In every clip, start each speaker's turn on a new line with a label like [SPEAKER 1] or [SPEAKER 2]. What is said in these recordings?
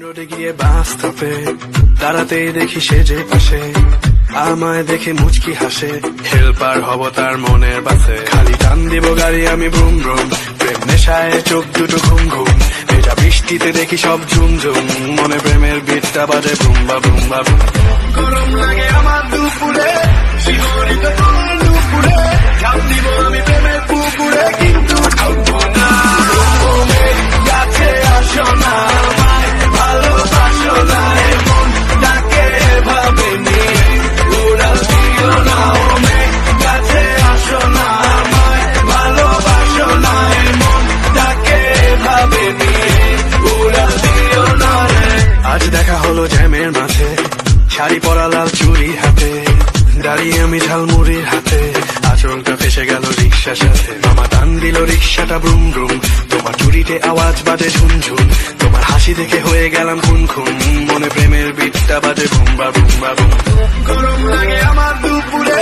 [SPEAKER 1] রোডে গিয়ে বাস থাপে দাঁড়াতেই দেখি সেজে পাশে আমায় দেখে মুচকি হাসে হেল্পার হব তার মনের বাসে খালি টান দিব গাড়ি আমি ব্রুম ব্রুম প্রেম নেশায় চোখ দুটো ঘুম ঘুম ভেজা বৃষ্টিতে দেখি সব ঝুম ঝুম মনে প্রেমের বিটটা বাজে বুম্বা বুম্বা বুম গরম লাগে আমার দুপুরে শিহরিত তোমার দুপুরে ঝাঁপ দিব আমি প্রেমের পুকুরে কিন্তু ঢুকবো না কাছে আসো না ভালোবাসো না এমন তাকে ভাবে নিয়ে উড়াল দিও না কাছে আসো না আমায় ভালোবাসো না এমন তাকে ভাবে নিয়ে উড়াল দিও না আজ দেখা হলো জ্যামের মাঝে শাড়ি পরা লাল চুড়ি হাতে দাঁড়িয়ে আমি ঝালমুড়ির হাতে আচরণটা ফেসে গেল রিক্সার সাথে মামা টান দিল রিক্সাটা ব্রুম ব্রুম তোমার চুরিতে আওয়াজ বাজে ঝুমঝুম তোমার হাসি দেখে হয়ে গেলাম খুন খুন মনে প্রেমের বিটটা বাজে বুম্বা বুম্বা বুম গরম লাগে আমার দুপুরে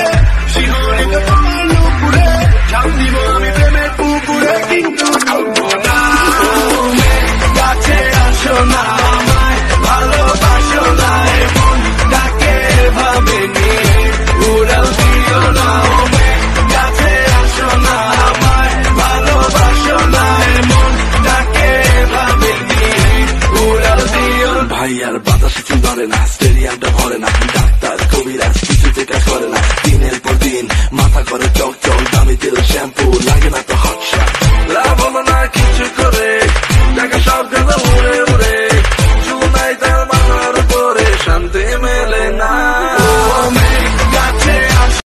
[SPEAKER 1] শিহরিত তোমার দুপুরে ঝাঁপ দিব আমি প্রেমের পুকুরে কিন্তু ঢুকবো না কাছে আসো না আমায় ভালোবাসো না এমন তাকে ভাবে নিয়ে উড়াল দিও না কাছে আসো না আমায় ভালোবাসো না এমন তাকে ভাবে নিয়ে উড়াল দিও ভাই আর বাতাস কিছু ধরে না স্টেডিয়ামটা